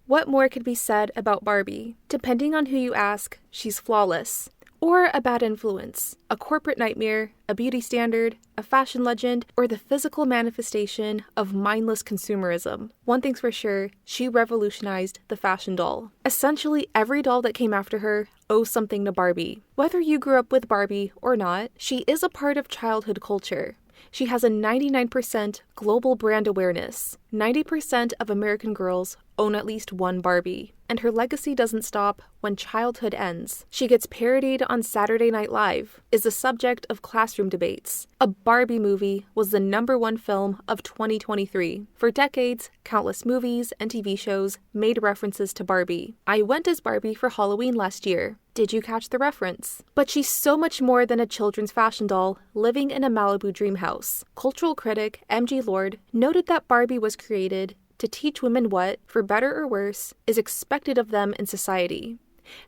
What more could be said about Barbie? Depending on who you ask, she's flawless. Or a bad influence, a corporate nightmare, a beauty standard, a fashion legend, or the physical manifestation of mindless consumerism. One thing's for sure, she revolutionized the fashion doll. Essentially, every doll that came after her owes something to Barbie. Whether you grew up with Barbie or not, she is a part of childhood culture. She has a 99% global brand awareness. 90% of American girls own at least one Barbie. And her legacy doesn't stop when childhood ends. She gets parodied on Saturday Night Live, is the subject of classroom debates. A Barbie movie was the #1 film of 2023. For decades, countless movies and TV shows made references to Barbie. I went as Barbie for Halloween last year. Did you catch the reference? But she's so much more than a children's fashion doll living in a Malibu dream house. Cultural critic M.G. Lord noted that Barbie was created to teach women what, for better or worse, is expected of them in society.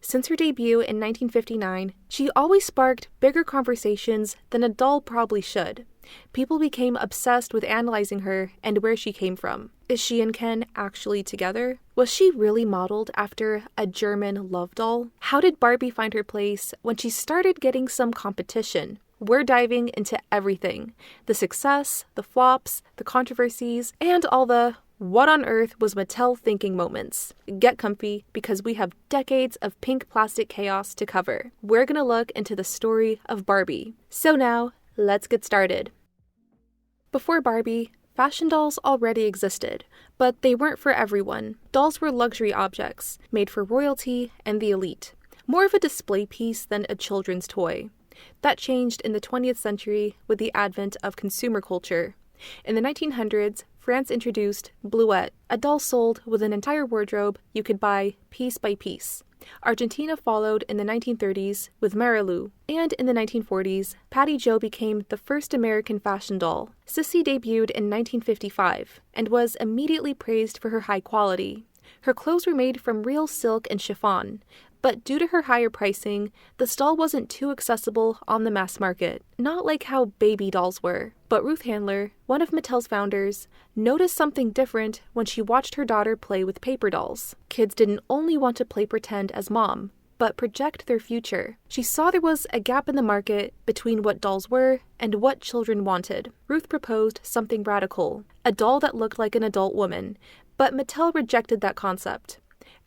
Since her debut in 1959, she always sparked bigger conversations than a doll probably should. People became obsessed with analyzing her and where she came from. Is she and Ken actually together? Was she really modeled after a German love doll? How did Barbie find her place when she started getting some competition? We're diving into everything. The success, the flops, the controversies, and all the what on earth was Mattel thinking moments. Get comfy, because we have decades of pink plastic chaos to cover. We're gonna look into the story of Barbie. So now, let's get started. Before Barbie, fashion dolls already existed, but they weren't for everyone. Dolls were luxury objects, made for royalty and the elite. More of a display piece than a children's toy. That changed in the 20th century with the advent of consumer culture. In the 1900s, France introduced Bluette, a doll sold with an entire wardrobe you could buy piece by piece. Argentina followed in the 1930s with Marilu, and in the 1940s, Patty Jo became the first American fashion doll. Sissy debuted in 1955 and was immediately praised for her high quality. Her clothes were made from real silk and chiffon, but due to her higher pricing, the doll wasn't too accessible on the mass market, not like how baby dolls were. But Ruth Handler, one of Mattel's founders, noticed something different when she watched her daughter play with paper dolls. Kids didn't only want to play pretend as mom, but project their future. She saw there was a gap in the market between what dolls were and what children wanted. Ruth proposed something radical, a doll that looked like an adult woman, but Mattel rejected that concept.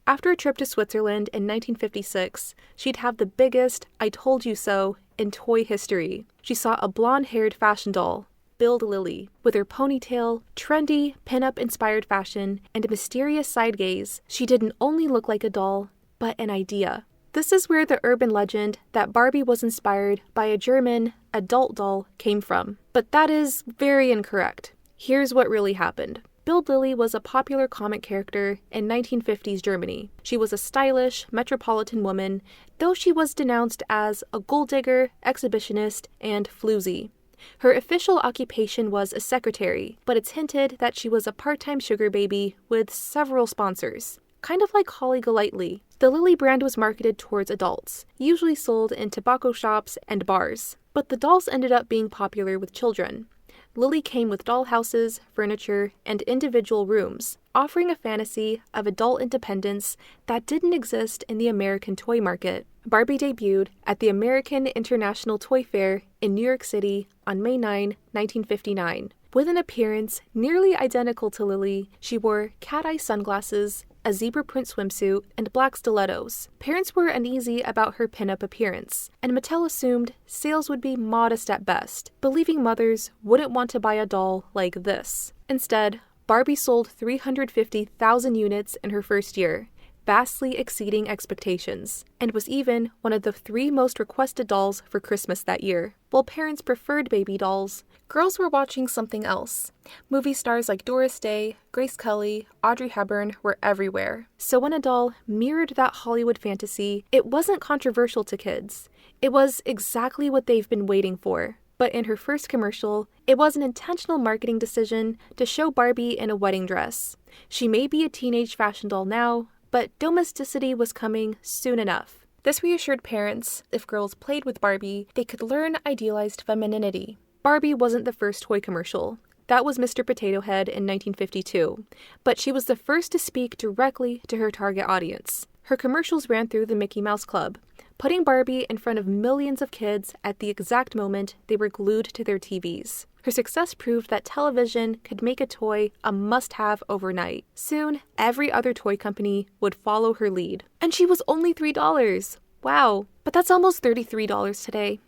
After a trip to Switzerland in 1956, she'd have the biggest "I told you so" in toy history. She saw a blonde-haired fashion doll, Bild Lilli, with her ponytail, trendy, pin-up-inspired fashion, and a mysterious side gaze. She didn't only look like a doll, but an idea. This is where the urban legend that Barbie was inspired by a German adult doll came from. But that is very incorrect. Here's what really happened. Bild Lilli was a popular comic character in 1950s Germany. She was a stylish, metropolitan woman, though she was denounced as a gold digger, exhibitionist, and floozy. Her official occupation was a secretary, but it's hinted that she was a part-time sugar baby with several sponsors. Kind of like Holly Golightly. The Lilli brand was marketed towards adults, usually sold in tobacco shops and bars. But the dolls ended up being popular with children. Lilli came with doll houses, furniture, and individual rooms, offering a fantasy of adult independence that didn't exist in the American toy market. Barbie debuted at the American International Toy Fair in New York City on May 9, 1959. With an appearance nearly identical to Lilli, she wore cat-eye sunglasses, a zebra print swimsuit, and black stilettos. Parents were uneasy about her pin-up appearance, and Mattel assumed sales would be modest at best, believing mothers wouldn't want to buy a doll like this. Instead, Barbie sold 350,000 units in her first year, vastly exceeding expectations, and was even one of the 3 most requested dolls for Christmas that year. While parents preferred baby dolls, girls were watching something else. Movie stars like Doris Day, Grace Kelly, Audrey Hepburn were everywhere. So when a doll mirrored that Hollywood fantasy, it wasn't controversial to kids. It was exactly what they've been waiting for. But in her first commercial, it was an intentional marketing decision to show Barbie in a wedding dress. She may be a teenage fashion doll now, but domesticity was coming soon enough. This reassured parents if girls played with Barbie, they could learn idealized femininity. Barbie wasn't the first toy commercial. That was Mr. Potato Head in 1952, but she was the first to speak directly to her target audience. Her commercials ran through the Mickey Mouse Club, putting Barbie in front of millions of kids at the exact moment they were glued to their TVs. Her success proved that television could make a toy a must-have overnight. Soon, every other toy company would follow her lead. And she was only $3. Wow, but that's almost $33 today.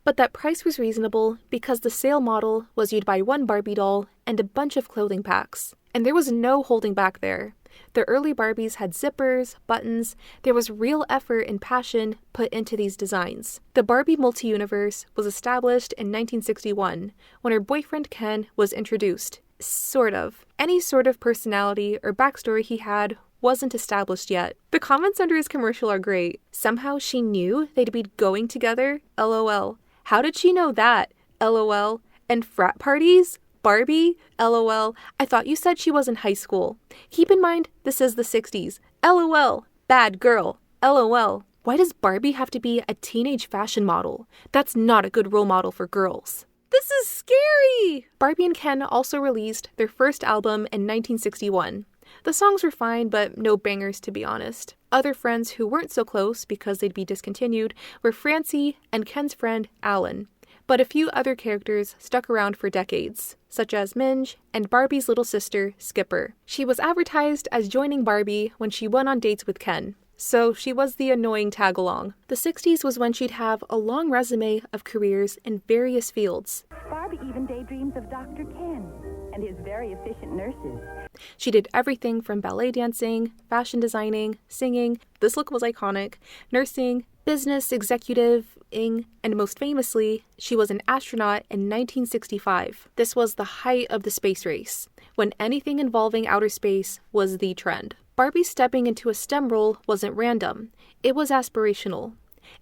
But that price was reasonable because the sale model was you'd buy one Barbie doll and a bunch of clothing packs. And there was no holding back there. The early Barbies had zippers, buttons. There was real effort and passion put into these designs. The Barbie multi-universe was established in 1961 when her boyfriend Ken was introduced. Sort of. Any sort of personality or backstory he had wasn't established yet. The comments under his commercial are great. Somehow she knew they'd be going together? LOL. How did she know that? LOL. And frat parties? Barbie? LOL. I thought you said she was in high school. Keep in mind, this is the 60s. LOL. Bad girl. LOL. Why does Barbie have to be a teenage fashion model? That's not a good role model for girls. This is scary! Barbie and Ken also released their first album in 1961. The songs were fine, but no bangers, to be honest. Other friends who weren't so close because they'd be discontinued were Francie and Ken's friend Alan. But a few other characters stuck around for decades, such as Minge and Barbie's little sister, Skipper. She was advertised as joining Barbie when she went on dates with Ken, so she was the annoying tag-along. The 60s was when she'd have a long resume of careers in various fields. Barbie even daydreams of Dr. Ken and his very efficient nurses. She did everything from ballet dancing, fashion designing, singing, this look was iconic, nursing, business executive-ing, and most famously, she was an astronaut in 1965. This was the height of the space race, when anything involving outer space was the trend. Barbie stepping into a STEM role wasn't random, it was aspirational.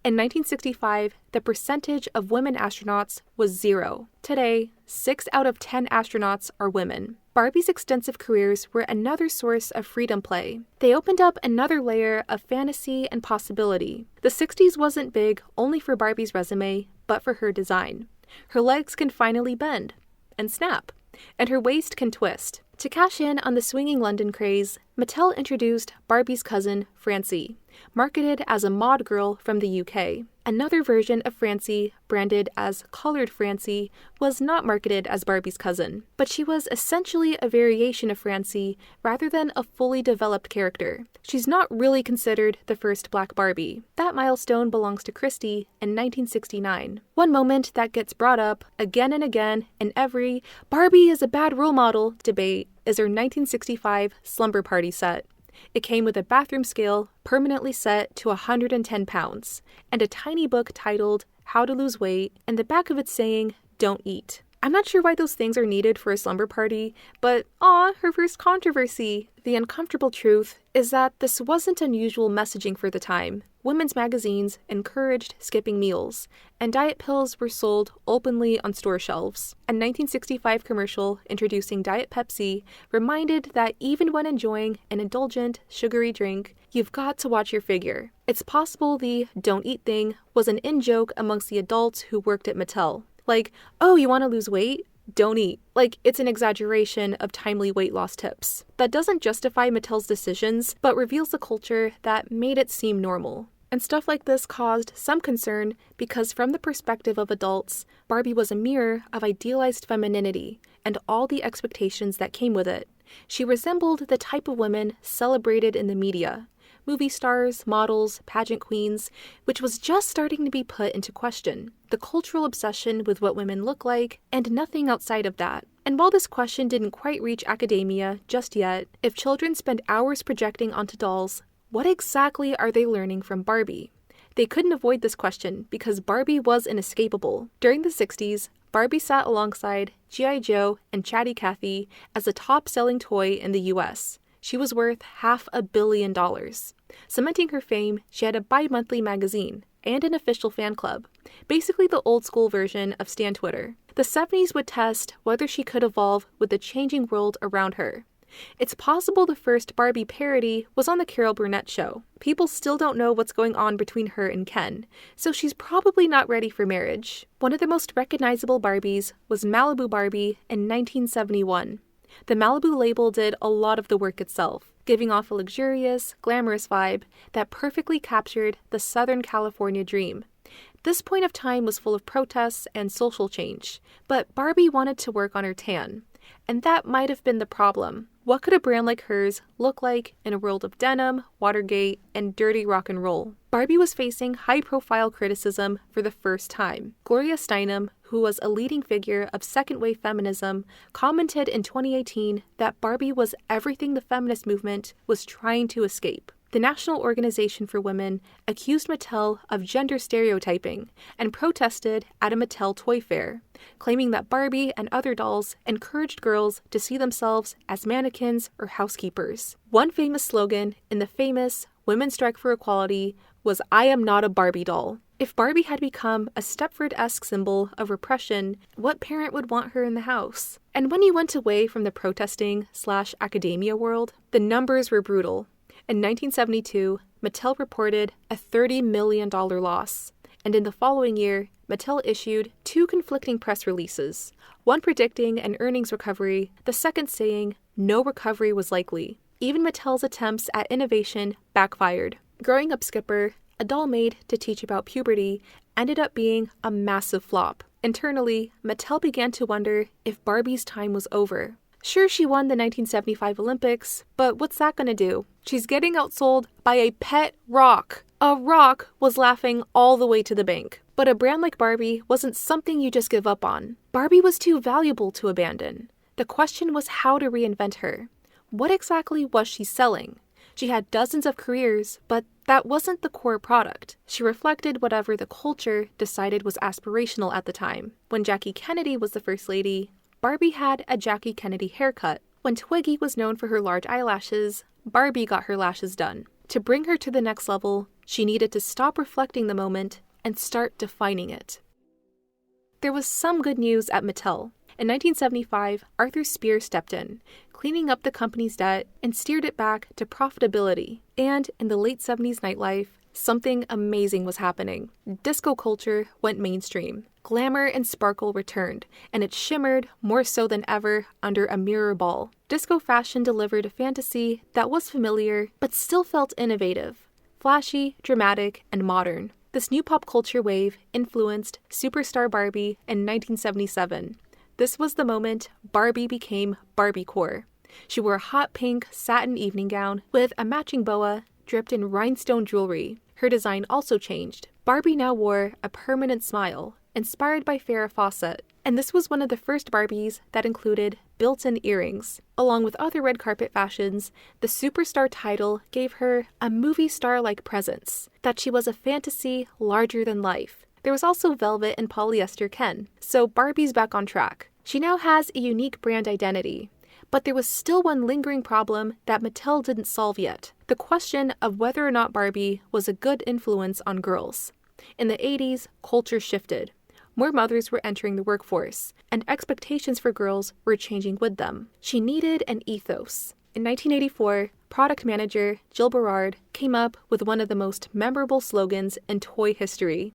In 1965, the percentage of women astronauts was 0. Today, 6 out of 10 astronauts are women. Barbie's extensive careers were another source of freedom play. They opened up another layer of fantasy and possibility. The 60s wasn't big only for Barbie's resume, but for her design. Her legs can finally bend and snap, and her waist can twist. To cash in on the swinging London craze, Mattel introduced Barbie's cousin, Francie, marketed as a mod girl from the UK. Another version of Francie, branded as Colored Francie, was not marketed as Barbie's cousin, but she was essentially a variation of Francie rather than a fully developed character. She's not really considered the first Black Barbie. That milestone belongs to Christie in 1969. One moment that gets brought up again and again in every "Barbie is a bad role model" debate is her 1965 Slumber Party set. It came with a bathroom scale permanently set to 110 pounds, and a tiny book titled How to Lose Weight, and the back of it saying, "Don't eat." I'm not sure why those things are needed for a slumber party, but her first controversy. The uncomfortable truth is that this wasn't unusual messaging for the time. Women's magazines encouraged skipping meals, and diet pills were sold openly on store shelves. A 1965 commercial introducing Diet Pepsi reminded that even when enjoying an indulgent, sugary drink, you've got to watch your figure. It's possible the "don't eat" thing was an in-joke amongst the adults who worked at Mattel. Like, "Oh, you want to lose weight? Don't eat." Like, it's an exaggeration of timely weight loss tips. That doesn't justify Mattel's decisions, but reveals a culture that made it seem normal. And stuff like this caused some concern because from the perspective of adults, Barbie was a mirror of idealized femininity and all the expectations that came with it. She resembled the type of women celebrated in the media. Movie stars, models, pageant queens, which was just starting to be put into question. The cultural obsession with what women look like, and nothing outside of that. And while this question didn't quite reach academia just yet, if children spend hours projecting onto dolls, what exactly are they learning from Barbie? They couldn't avoid this question because Barbie was inescapable. During the 60s, Barbie sat alongside G.I. Joe and Chatty Cathy as a top-selling toy in the US. She was worth $500 million. Cementing her fame, she had a bi-monthly magazine and an official fan club, basically the old-school version of Stan Twitter. The 70s would test whether she could evolve with the changing world around her. It's possible the first Barbie parody was on the Carol Burnett show. People still don't know what's going on between her and Ken, so she's probably not ready for marriage. One of the most recognizable Barbies was Malibu Barbie in 1971. The Malibu label did a lot of the work itself, giving off a luxurious, glamorous vibe that perfectly captured the Southern California dream. This point of time was full of protests and social change, but Barbie wanted to work on her tan. And that might have been the problem. What could a brand like hers look like in a world of denim, Watergate, and dirty rock and roll? Barbie was facing high-profile criticism for the first time. Gloria Steinem, who was a leading figure of second-wave feminism, commented in 2018 that Barbie was everything the feminist movement was trying to escape. The National Organization for Women accused Mattel of gender stereotyping and protested at a Mattel toy fair, claiming that Barbie and other dolls encouraged girls to see themselves as mannequins or housekeepers. One famous slogan in the famous Women's Strike for Equality was, "I am not a Barbie doll." If Barbie had become a Stepford-esque symbol of repression, what parent would want her in the house? And when you went away from the protesting/academia world, the numbers were brutal. In 1972, Mattel reported a $30 million loss, and in the following year, Mattel issued 2 conflicting press releases, one predicting an earnings recovery, the second saying no recovery was likely. Even Mattel's attempts at innovation backfired. Growing Up Skipper, a doll made to teach about puberty, ended up being a massive flop. Internally, Mattel began to wonder if Barbie's time was over. Sure, she won the 1975 Olympics, but what's that gonna do? She's getting outsold by a pet rock. A rock was laughing all the way to the bank. But a brand like Barbie wasn't something you just give up on. Barbie was too valuable to abandon. The question was how to reinvent her. What exactly was she selling? She had dozens of careers, but that wasn't the core product. She reflected whatever the culture decided was aspirational at the time. When Jackie Kennedy was the first lady, Barbie had a Jackie Kennedy haircut. When Twiggy was known for her large eyelashes, Barbie got her lashes done. To bring her to the next level, she needed to stop reflecting the moment and start defining it. There was some good news at Mattel. In 1975, Arthur Spear stepped in, cleaning up the company's debt and steered it back to profitability. And in the late 70s nightlife, something amazing was happening. Disco culture went mainstream. Glamour and sparkle returned, and it shimmered more so than ever under a mirror ball. Disco fashion delivered a fantasy that was familiar, but still felt innovative, flashy, dramatic, and modern. This new pop culture wave influenced Superstar Barbie in 1977. This was the moment Barbie became Barbiecore. She wore a hot pink satin evening gown with a matching boa dripped in rhinestone jewelry. Her design also changed. Barbie now wore a permanent smile, inspired by Farrah Fawcett, and this was one of the first Barbies that included built-in earrings. Along with other red carpet fashions, the Superstar title gave her a movie star-like presence, that she was a fantasy larger than life. There was also velvet and polyester Ken, so Barbie's back on track. She now has a unique brand identity. But there was still one lingering problem that Mattel didn't solve yet, the question of whether or not Barbie was a good influence on girls. In the 80s, culture shifted. More mothers were entering the workforce, and expectations for girls were changing with them. She needed an ethos. In 1984, product manager Jill Berard came up with one of the most memorable slogans in toy history.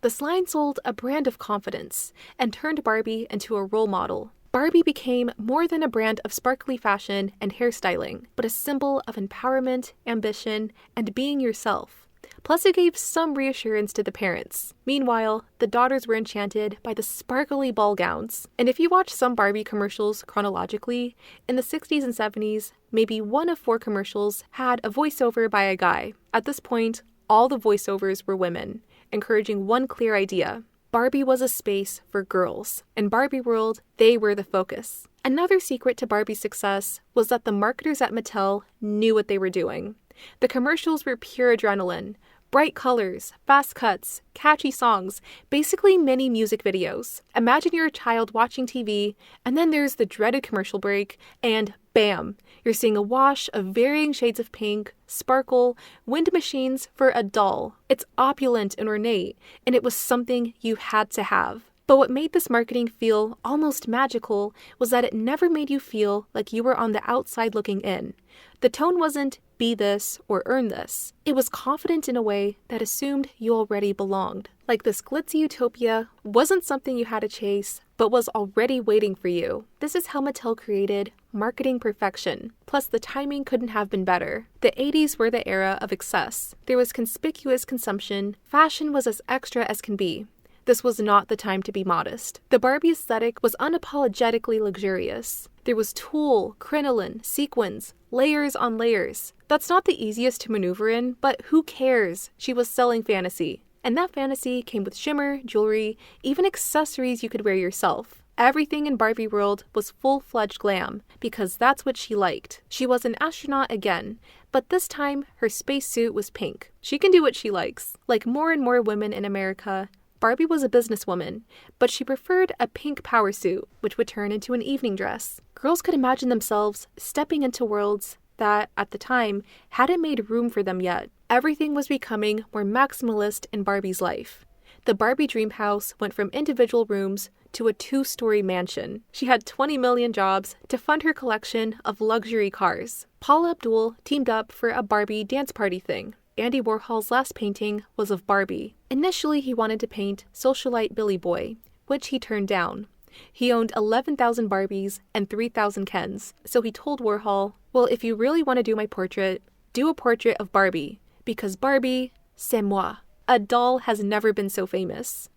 This line sold a brand of confidence and turned Barbie into a role model. Barbie became more than a brand of sparkly fashion and hairstyling, but a symbol of empowerment, ambition, and being yourself. Plus, it gave some reassurance to the parents. Meanwhile, the daughters were enchanted by the sparkly ball gowns. And if you watch some Barbie commercials chronologically, in the 60s and 70s, maybe 1 of 4 commercials had a voiceover by a guy. At this point, all the voiceovers were women, encouraging one clear idea. Barbie was a space for girls. In Barbie World, they were the focus. Another secret to Barbie's success was that the marketers at Mattel knew what they were doing. The commercials were pure adrenaline. Bright colors, fast cuts, catchy songs, basically mini music videos. Imagine you're a child watching TV, and then there's the dreaded commercial break, and bam! You're seeing a wash of varying shades of pink, sparkle, wind machines for a doll. It's opulent and ornate, and it was something you had to have. But what made this marketing feel almost magical was that it never made you feel like you were on the outside looking in. The tone wasn't be this or earn this. It was confident in a way that assumed you already belonged. Like this glitzy utopia wasn't something you had to chase, but was already waiting for you. This is how Mattel created marketing perfection. Plus, the timing couldn't have been better. The 80s were the era of excess. There was conspicuous consumption. Fashion was as extra as can be. This was not the time to be modest. The Barbie aesthetic was unapologetically luxurious. There was tulle, crinoline, sequins, layers on layers. That's not the easiest to maneuver in, but who cares? She was selling fantasy. And that fantasy came with shimmer, jewelry, even accessories you could wear yourself. Everything in Barbie world was full-fledged glam, because that's what she liked. She was an astronaut again, but this time her spacesuit was pink. She can do what she likes. Like more and more women in America, Barbie was a businesswoman, but she preferred a pink power suit, which would turn into an evening dress. Girls could imagine themselves stepping into worlds that, at the time, hadn't made room for them yet. Everything was becoming more maximalist in Barbie's life. The Barbie dream house went from individual rooms to a 2-story mansion. She had 20 million jobs to fund her collection of luxury cars. Paula Abdul teamed up for a Barbie dance party thing. Andy Warhol's last painting was of Barbie. Initially, he wanted to paint socialite Billy Boy, which he turned down. He owned 11,000 Barbies and 3,000 Kens, so he told Warhol, well, if you really want to do my portrait, do a portrait of Barbie, because Barbie, c'est moi. A doll has never been so famous.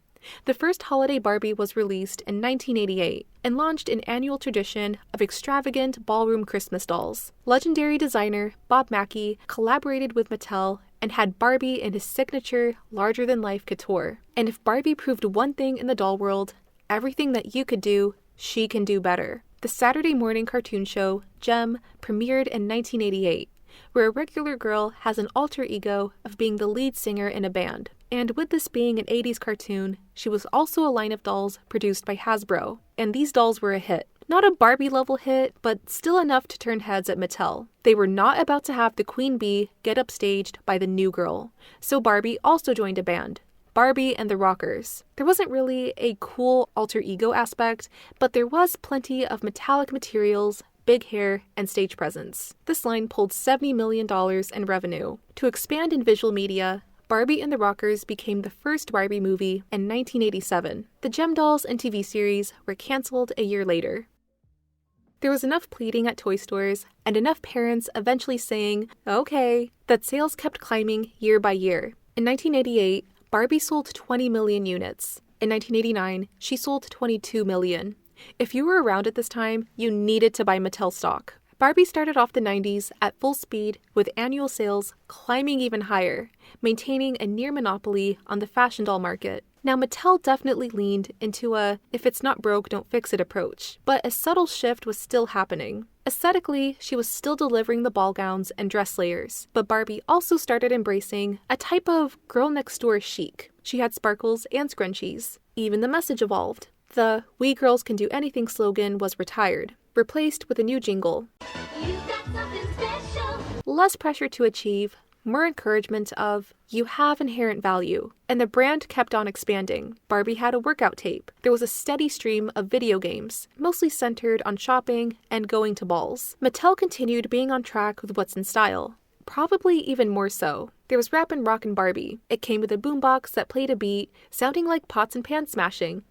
The first holiday Barbie was released in 1988 and launched an annual tradition of extravagant ballroom Christmas dolls. Legendary designer Bob Mackie collaborated with Mattel and had Barbie in his signature larger-than-life couture. And if Barbie proved one thing in the doll world, everything that you could do, she can do better. The Saturday morning cartoon show, Gem, premiered in 1988, where a regular girl has an alter ego of being the lead singer in a band. And with this being an 80s cartoon, she was also a line of dolls produced by Hasbro, and these dolls were a hit. Not a Barbie-level hit, but still enough to turn heads at Mattel. They were not about to have the Queen Bee get upstaged by the new girl, so Barbie also joined a band, Barbie and the Rockers. There wasn't really a cool alter ego aspect, but there was plenty of metallic materials, big hair, and stage presence. This line pulled $70 million in revenue. To expand in visual media, Barbie and the Rockers became the first Barbie movie in 1987. The Gem Dolls and TV series were canceled a year later. There was enough pleading at toy stores and enough parents eventually saying, okay, that sales kept climbing year by year. In 1988, Barbie sold 20 million units. In 1989, she sold 22 million. If you were around at this time, you needed to buy Mattel stock. Barbie started off the 90s at full speed, with annual sales climbing even higher, maintaining a near monopoly on the fashion doll market. Now, Mattel definitely leaned into a if it's not broke, don't fix it approach, but a subtle shift was still happening. Aesthetically, she was still delivering the ball gowns and dress layers, but Barbie also started embracing a type of girl-next-door chic. She had sparkles and scrunchies. Even the message evolved. The "We girls can do anything" slogan was retired, replaced with a new jingle. You've got something special. Less pressure to achieve, more encouragement of, you have inherent value. And the brand kept on expanding. Barbie had a workout tape. There was a steady stream of video games, mostly centered on shopping and going to balls. Mattel continued being on track with what's in style. Probably even more so. There was rap and rock in Barbie. It came with a boombox that played a beat, sounding like pots and pans smashing.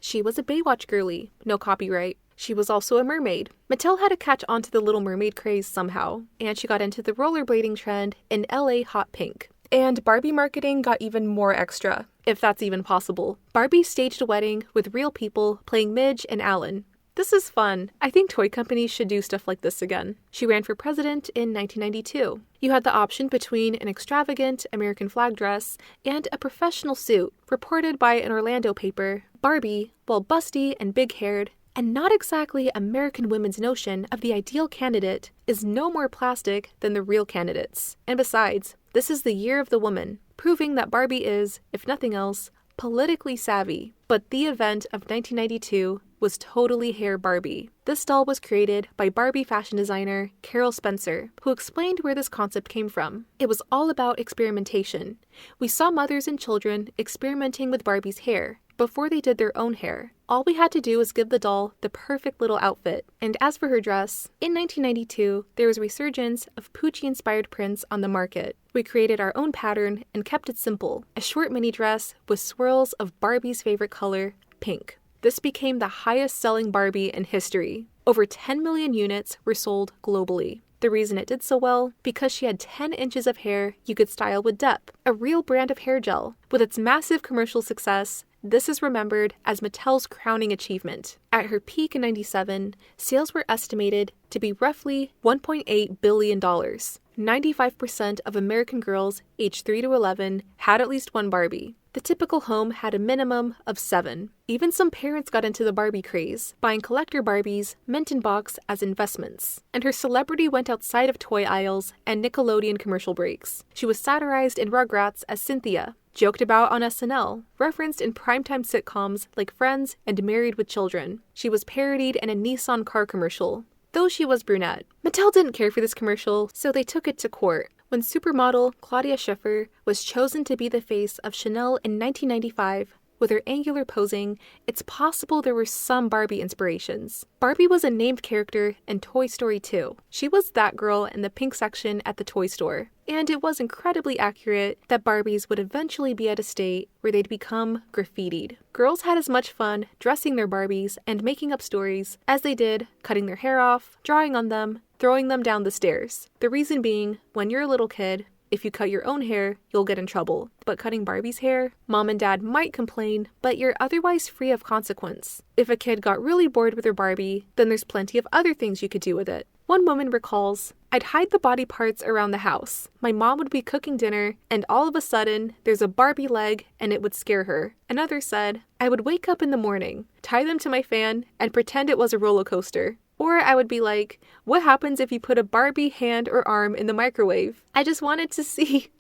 She was a Baywatch girly, no copyright. She was also a mermaid. Mattel had to catch on to the Little Mermaid craze somehow, and she got into the rollerblading trend in LA hot pink. And Barbie marketing got even more extra, if that's even possible. Barbie staged a wedding with real people playing Midge and Alan. This is fun. I think toy companies should do stuff like this again. She ran for president in 1992. You had the option between an extravagant American flag dress and a professional suit. Reported by an Orlando paper, Barbie, while busty and big-haired, and not exactly American women's notion of the ideal candidate, is no more plastic than the real candidates. And besides, this is the year of the woman, proving that Barbie is, if nothing else, politically savvy. But the event of 1992 was totally hair Barbie. This doll was created by Barbie fashion designer Carol Spencer, who explained where this concept came from. It was all about experimentation. We saw mothers and children experimenting with Barbie's hair, before they did their own hair. All we had to do was give the doll the perfect little outfit. And as for her dress, in 1992, there was a resurgence of Pucci-inspired prints on the market. We created our own pattern and kept it simple, a short mini dress with swirls of Barbie's favorite color, pink. This became the highest-selling Barbie in history. Over 10 million units were sold globally. The reason it did so well? Because she had 10 inches of hair you could style with Dep, a real brand of hair gel. With its massive commercial success, this is remembered as Mattel's crowning achievement. At her peak in '97, sales were estimated to be roughly $1.8 billion. 95% of American girls aged 3 to 11 had at least one Barbie. The typical home had a minimum of 7. Even some parents got into the Barbie craze, buying collector Barbies mint in box as investments. And her celebrity went outside of toy aisles and Nickelodeon commercial breaks. She was satirized in Rugrats as Cynthia, joked about on SNL, referenced in primetime sitcoms like Friends and Married with Children. She was parodied in a Nissan car commercial, though she was brunette. Mattel didn't care for this commercial, so they took it to court. When supermodel Claudia Schiffer was chosen to be the face of Chanel in 1995, with her angular posing, it's possible there were some Barbie inspirations. Barbie was a named character in Toy Story 2. She was that girl in the pink section at the toy store. And it was incredibly accurate that Barbies would eventually be at a state where they'd become graffitied. Girls had as much fun dressing their Barbies and making up stories as they did cutting their hair off, drawing on them, throwing them down the stairs. The reason being, when you're a little kid, if you cut your own hair, you'll get in trouble. But cutting Barbie's hair, mom and dad might complain, but you're otherwise free of consequence. If a kid got really bored with their Barbie, then there's plenty of other things you could do with it. One woman recalls, "I'd hide the body parts around the house. My mom would be cooking dinner, and all of a sudden, there's a Barbie leg, and it would scare her." Another said, "I would wake up in the morning, tie them to my fan, and pretend it was a roller coaster. Or I would be like, what happens if you put a Barbie hand or arm in the microwave? I just wanted to see."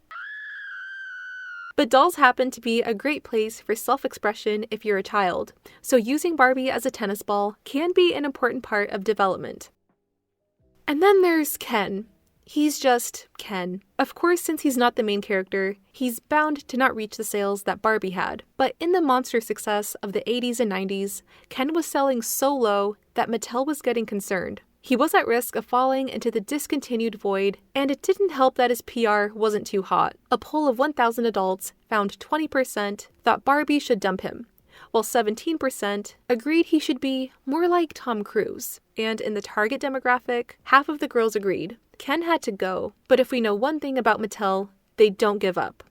But dolls happen to be a great place for self-expression if you're a child, so using Barbie as a tennis ball can be an important part of development. And then there's Ken. He's just Ken. Of course, since he's not the main character, he's bound to not reach the sales that Barbie had. But in the monster success of the 80s and 90s, Ken was selling so low that Mattel was getting concerned. He was at risk of falling into the discontinued void, and it didn't help that his PR wasn't too hot. A poll of 1,000 adults found 20% thought Barbie should dump him, while 17% agreed he should be more like Tom Cruise. And in the target demographic, half of the girls agreed. Ken had to go, but if we know one thing about Mattel, they don't give up.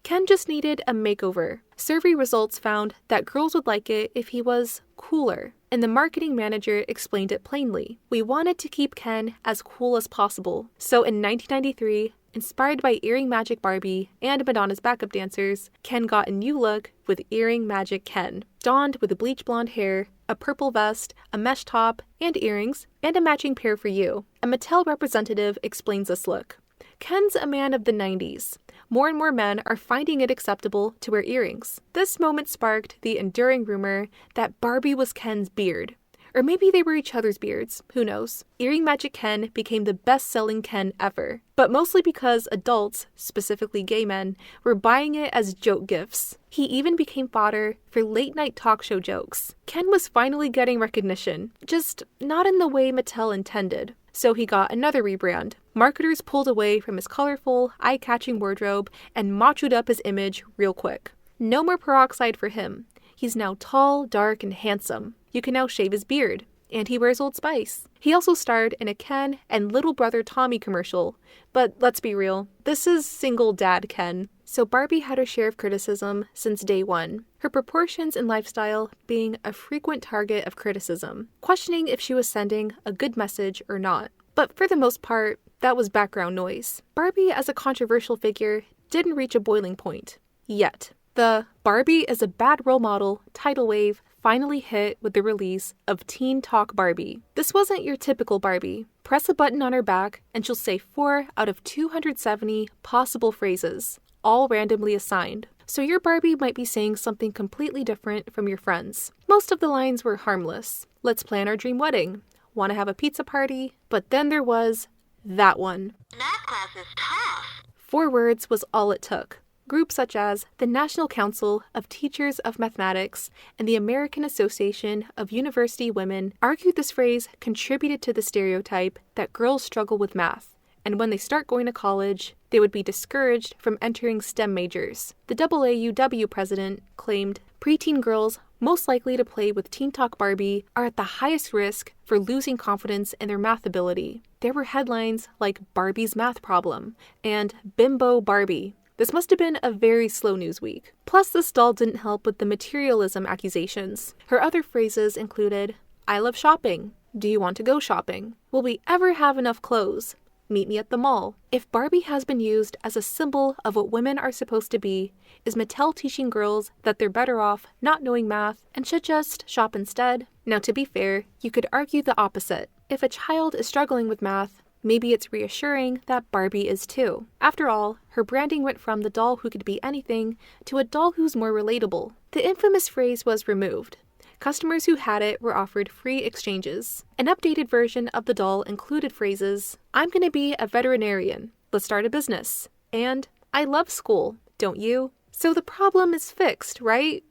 Ken just needed a makeover. Survey results found that girls would like it if he was cooler, and the marketing manager explained it plainly. We wanted to keep Ken as cool as possible. So in 1993, inspired by Earring Magic Barbie and Madonna's backup dancers, Ken got a new look with Earring Magic Ken, donned with bleach blonde hair, a purple vest, a mesh top, and earrings, and a matching pair for you. A Mattel representative explains this look. Ken's a man of the 90s. More and more men are finding it acceptable to wear earrings. This moment sparked the enduring rumor that Barbie was Ken's beard. Or maybe they were each other's beards, who knows. Earring Magic Ken became the best-selling Ken ever, but mostly because adults, specifically gay men, were buying it as joke gifts. He even became fodder for late-night talk show jokes. Ken was finally getting recognition, just not in the way Mattel intended. So he got another rebrand. Marketers pulled away from his colorful, eye-catching wardrobe and machoed up his image real quick. No more peroxide for him. He's now tall, dark, and handsome. You can now shave his beard, and he wears Old Spice. He also starred in a Ken and Little Brother Tommy commercial, but let's be real, this is single dad Ken. So Barbie had her share of criticism since day one, her proportions and lifestyle being a frequent target of criticism, questioning if she was sending a good message or not. But for the most part, that was background noise. Barbie as a controversial figure didn't reach a boiling point. Yet. The Barbie is a bad role model tidal wave finally hit with the release of Teen Talk Barbie. This wasn't your typical Barbie. Press a button on her back and she'll say 4 out of 270 possible phrases, all randomly assigned. So your Barbie might be saying something completely different from your friends. Most of the lines were harmless. Let's plan our dream wedding. Want to have a pizza party? But then there was that one. Math class is tough. 4 words was all it took. Groups such as the National Council of Teachers of Mathematics and the American Association of University Women argued this phrase contributed to the stereotype that girls struggle with math, and when they start going to college, they would be discouraged from entering STEM majors. The AAUW president claimed preteen girls most likely to play with Teen Talk Barbie are at the highest risk for losing confidence in their math ability. There were headlines like Barbie's Math Problem and Bimbo Barbie. This must have been a very slow news week. Plus, this doll didn't help with the materialism accusations. Her other phrases included, I love shopping. Do you want to go shopping? Will we ever have enough clothes? Meet me at the mall. If Barbie has been used as a symbol of what women are supposed to be, is Mattel teaching girls that they're better off not knowing math and should just shop instead? Now, to be fair, you could argue the opposite. If a child is struggling with math, maybe it's reassuring that Barbie is too. After all, her branding went from the doll who could be anything to a doll who's more relatable. The infamous phrase was removed. Customers who had it were offered free exchanges. An updated version of the doll included phrases, I'm gonna be a veterinarian, let's start a business, and I love school, don't you? So the problem is fixed, right?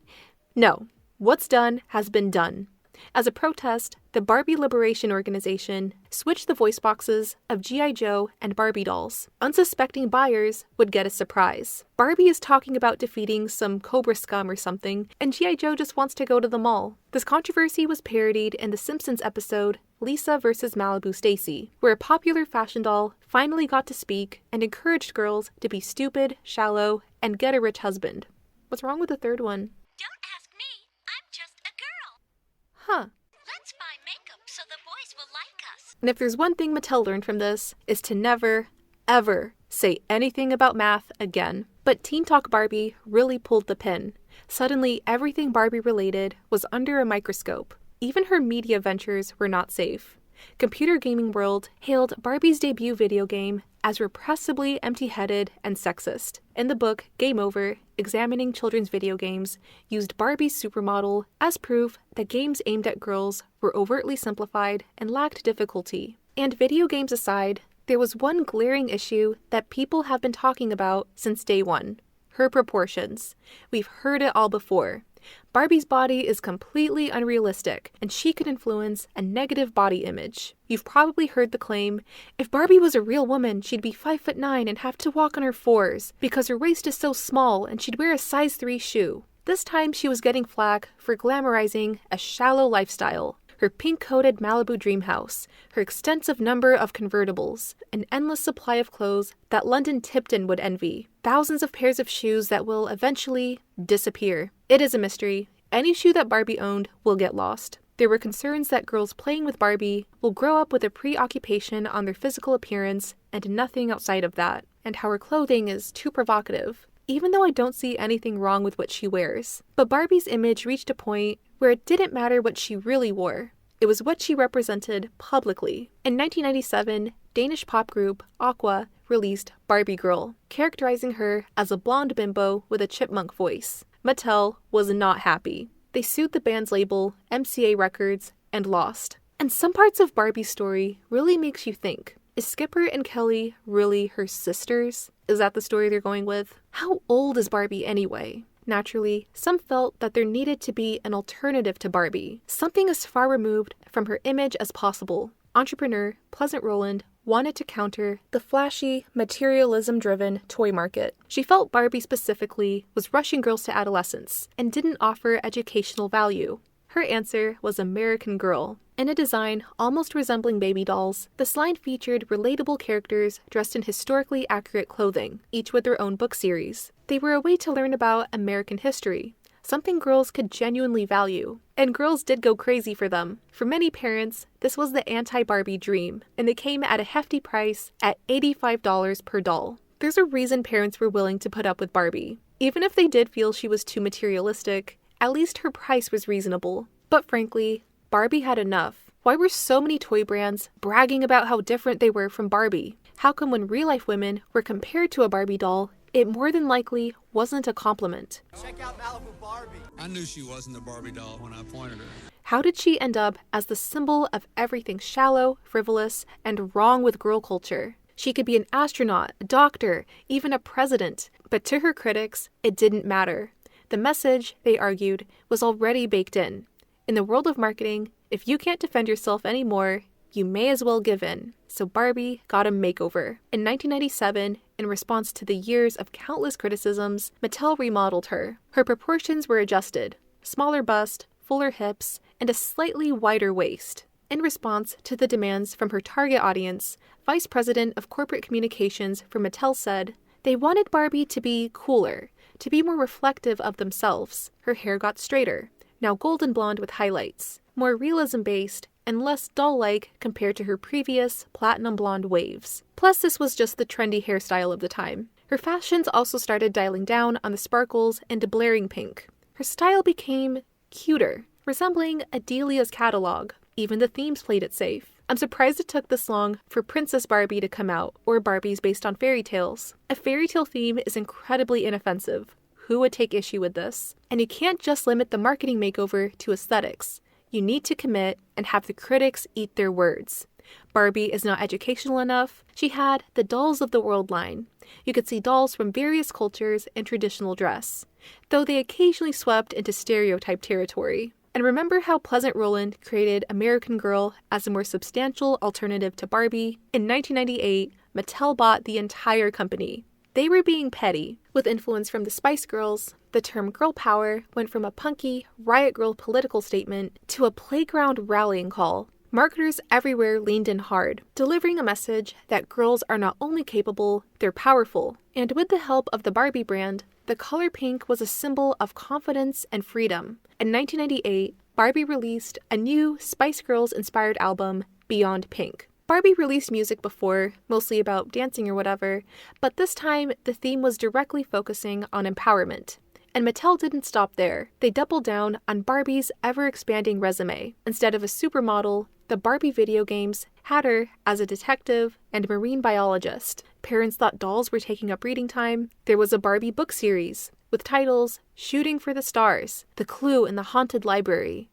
No, what's done has been done. As a protest, the Barbie Liberation Organization switched the voice boxes of G.I. Joe and Barbie dolls. Unsuspecting buyers would get a surprise. Barbie is talking about defeating some Cobra scum or something, and G.I. Joe just wants to go to the mall. This controversy was parodied in The Simpsons episode Lisa vs. Malibu Stacy, where a popular fashion doll finally got to speak and encouraged girls to be stupid, shallow, and get a rich husband. What's wrong with the third one? Don't ask me. I'm just a girl. Huh. Let's buy makeup so the boys will like us. And if there's one thing Mattel learned from this, is to never, ever say anything about math again. But Teen Talk Barbie really pulled the pin. Suddenly, everything Barbie related was under a microscope. Even her media ventures were not safe. Computer Gaming World hailed Barbie's debut video game as repressibly empty-headed and sexist. In the book Game Over, Examining Children's Video Games, used Barbie's supermodel as proof that games aimed at girls were overtly simplified and lacked difficulty. And video games aside, there was one glaring issue that people have been talking about since day one: her proportions. We've heard it all before. Barbie's body is completely unrealistic, and she could influence a negative body image. You've probably heard the claim, if Barbie was a real woman, she'd be 5'9" and have to walk on her fours, because her waist is so small and she'd wear a size 3 shoe. This time she was getting flack for glamorizing a shallow lifestyle. Her pink-coated Malibu dreamhouse, her extensive number of convertibles, an endless supply of clothes that London Tipton would envy, thousands of pairs of shoes that will eventually disappear. It is a mystery. Any shoe that Barbie owned will get lost. There were concerns that girls playing with Barbie will grow up with a preoccupation on their physical appearance and nothing outside of that, and how her clothing is too provocative, even though I don't see anything wrong with what she wears. But Barbie's image reached a point where it didn't matter what she really wore. It was what she represented publicly. In 1997, Danish pop group Aqua released Barbie Girl, characterizing her as a blonde bimbo with a chipmunk voice. Mattel was not happy. They sued the band's label, MCA Records, and lost. And some parts of Barbie's story really makes you think, is Skipper and Kelly really her sisters? Is that the story they're going with? How old is Barbie anyway? Naturally, some felt that there needed to be an alternative to Barbie, something as far removed from her image as possible. Entrepreneur Pleasant Rowland wanted to counter the flashy, materialism-driven toy market. She felt Barbie specifically was rushing girls to adolescence and didn't offer educational value. Her answer was American Girl. In a design almost resembling baby dolls, this line featured relatable characters dressed in historically accurate clothing, each with their own book series. They were a way to learn about American history, something girls could genuinely value. And girls did go crazy for them. For many parents, this was the anti-Barbie dream, and they came at a hefty price at $85 per doll. There's a reason parents were willing to put up with Barbie. Even if they did feel she was too materialistic, at least her price was reasonable. But frankly, Barbie had enough. Why were so many toy brands bragging about how different they were from Barbie? How come when real-life women were compared to a Barbie doll, it more than likely wasn't a compliment? Check out Malibu Barbie. I knew she wasn't a Barbie doll when I pointed her. How did she end up as the symbol of everything shallow, frivolous, and wrong with girl culture? She could be an astronaut, a doctor, even a president. But to her critics, it didn't matter. The message, they argued, was already baked in. In the world of marketing, if you can't defend yourself anymore, you may as well give in. So Barbie got a makeover. In 1997, in response to the years of countless criticisms, Mattel remodeled her. Her proportions were adjusted. Smaller bust, fuller hips, and a slightly wider waist. In response to the demands from her target audience, Vice President of Corporate Communications for Mattel said, they wanted Barbie to be cooler, to be more reflective of themselves. Her hair got straighter, now golden blonde with highlights, more realism-based, and less doll-like compared to her previous platinum blonde waves. Plus, this was just the trendy hairstyle of the time. Her fashions also started dialing down on the sparkles and blaring pink. Her style became cuter, resembling a Delia's catalog. Even the themes played it safe. I'm surprised it took this long for Princess Barbie to come out, or Barbies based on fairy tales. A fairy tale theme is incredibly inoffensive. Who would take issue with this? And you can't just limit the marketing makeover to aesthetics. You need to commit and have the critics eat their words. Barbie is not educational enough. She had the Dolls of the World line. You could see dolls from various cultures in traditional dress, though they occasionally swept into stereotype territory. And remember how Pleasant Rowland created American Girl as a more substantial alternative to Barbie? In 1998, Mattel bought the entire company. They were being petty. With influence from the Spice Girls, the term girl power went from a punky, riot girl political statement to a playground rallying call. Marketers everywhere leaned in hard, delivering a message that girls are not only capable, they're powerful. And with the help of the Barbie brand, the color pink was a symbol of confidence and freedom. In 1998, Barbie released a new Spice Girls-inspired album, Beyond Pink. Barbie released music before, mostly about dancing or whatever, but this time the theme was directly focusing on empowerment. And Mattel didn't stop there. They doubled down on Barbie's ever-expanding resume. Instead of a supermodel, the Barbie video games had her as a detective and marine biologist. Parents thought dolls were taking up reading time. There was a Barbie book series with titles Shooting for the Stars, The Clue in the Haunted Library.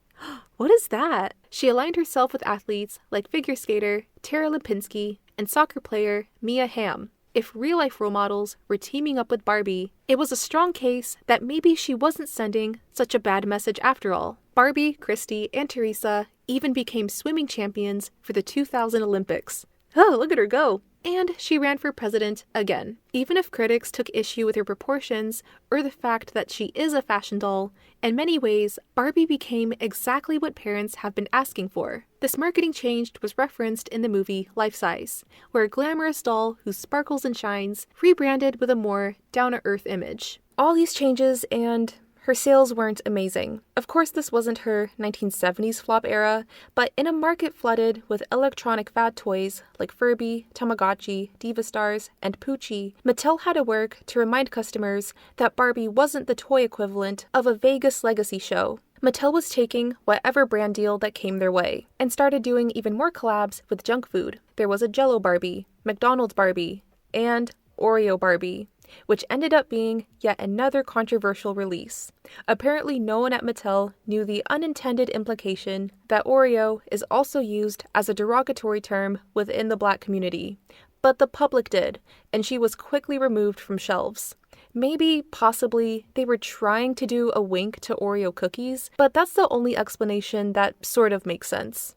What is that? She aligned herself with athletes like figure skater Tara Lipinski and soccer player Mia Hamm. If real-life role models were teaming up with Barbie, it was a strong case that maybe she wasn't sending such a bad message after all. Barbie, Christy, and Teresa even became swimming champions for the 2000 Olympics. Oh, look at her go! And she ran for president again. Even if critics took issue with her proportions or the fact that she is a fashion doll, in many ways, Barbie became exactly what parents have been asking for. This marketing change was referenced in the movie Life Size, where a glamorous doll who sparkles and shines rebranded with a more down-to-earth image. All these changes and her sales weren't amazing. Of course, this wasn't her 1970s flop era, but in a market flooded with electronic fad toys like Furby, Tamagotchi, Diva Stars, and Poochie, Mattel had to work to remind customers that Barbie wasn't the toy equivalent of a Vegas legacy show. Mattel was taking whatever brand deal that came their way, and started doing even more collabs with junk food. There was a Jell-O Barbie, McDonald's Barbie, and Oreo Barbie, which ended up being yet another controversial release. Apparently, no one at Mattel knew the unintended implication that Oreo is also used as a derogatory term within the Black community. But the public did, and she was quickly removed from shelves. Maybe, possibly, they were trying to do a wink to Oreo cookies, but that's the only explanation that sort of makes sense.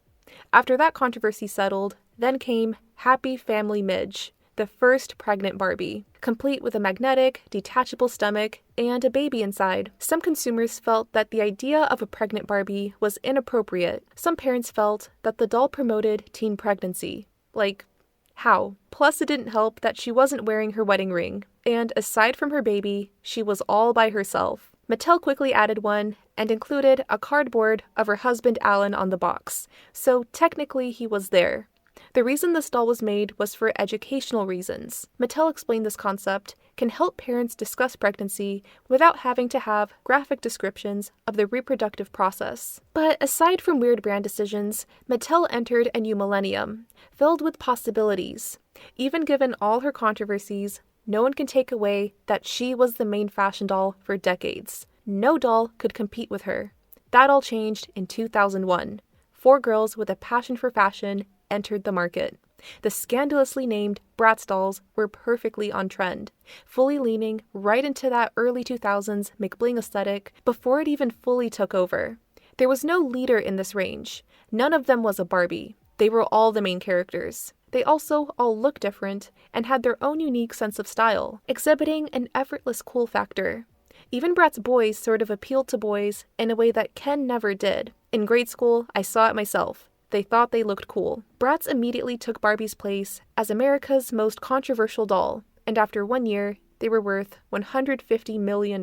After that controversy settled, then came Happy Family Midge, the first pregnant Barbie, complete with a magnetic, detachable stomach and a baby inside. Some consumers felt that the idea of a pregnant Barbie was inappropriate. Some parents felt that the doll promoted teen pregnancy. Like, how? Plus, it didn't help that she wasn't wearing her wedding ring, and aside from her baby, she was all by herself. Mattel quickly added one and included a cardboard of her husband Alan on the box, so technically he was there. The reason this doll was made was for educational reasons. Mattel explained this concept can help parents discuss pregnancy without having to have graphic descriptions of the reproductive process. But aside from weird brand decisions, Mattel entered a new millennium, filled with possibilities. Even given all her controversies, no one can take away that she was the main fashion doll for decades. No doll could compete with her. That all changed in 2001. 4 girls with a passion for fashion entered the market. The scandalously named Bratz dolls were perfectly on trend, fully leaning right into that early 2000s McBling aesthetic before it even fully took over. There was no leader in this range. None of them was a Barbie. They were all the main characters. They also all looked different and had their own unique sense of style, exhibiting an effortless cool factor. Even Bratz boys sort of appealed to boys in a way that Ken never did. In grade school, I saw it myself. They thought they looked cool. Bratz immediately took Barbie's place as America's most controversial doll, and after 1 year, they were worth $150 million.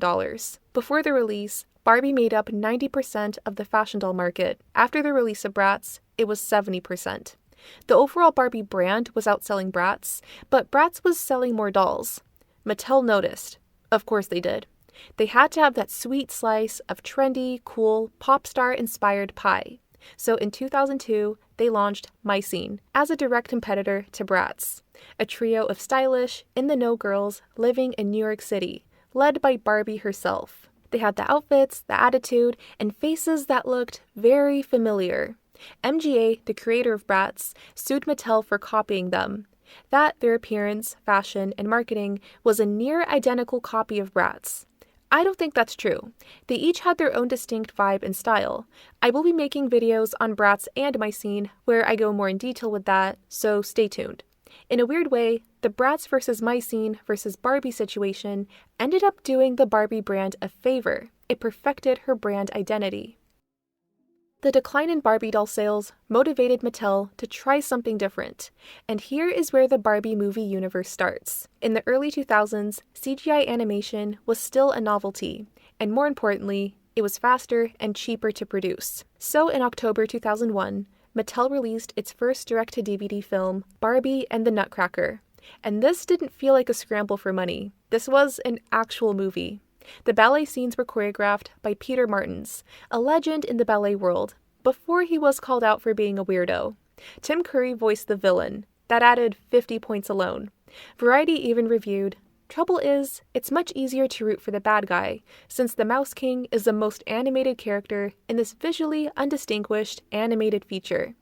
Before the release, Barbie made up 90% of the fashion doll market. After the release of Bratz, it was 70%. The overall Barbie brand was outselling Bratz, but Bratz was selling more dolls. Mattel noticed. Of course they did. They had to have that sweet slice of trendy, cool, pop star-inspired pie. So in 2002, they launched Sine as a direct competitor to Bratz, a trio of stylish, in-the-know girls living in New York City, led by Barbie herself. They had the outfits, the attitude, and faces that looked very familiar. MGA, the creator of Bratz, sued Mattel for copying them. That their appearance, fashion, and marketing was a near-identical copy of Bratz. I don't think that's true. They each had their own distinct vibe and style. I will be making videos on Bratz and Sine where I go more in detail with that, so stay tuned. In a weird way, the Bratz versus Sine versus Barbie situation ended up doing the Barbie brand a favor. It perfected her brand identity. The decline in Barbie doll sales motivated Mattel to try something different, and here is where the Barbie movie universe starts. In the early 2000s, CGI animation was still a novelty, and more importantly, it was faster and cheaper to produce. So in October 2001, Mattel released its first direct-to-DVD film, Barbie and the Nutcracker. And this didn't feel like a scramble for money. This was an actual movie. The ballet scenes were choreographed by Peter Martins, a legend in the ballet world, before he was called out for being a weirdo. Tim Curry voiced the villain. That added 50 points alone. Variety even reviewed, "Trouble is, it's much easier to root for the bad guy, since the Mouse King is the most animated character in this visually undistinguished animated feature."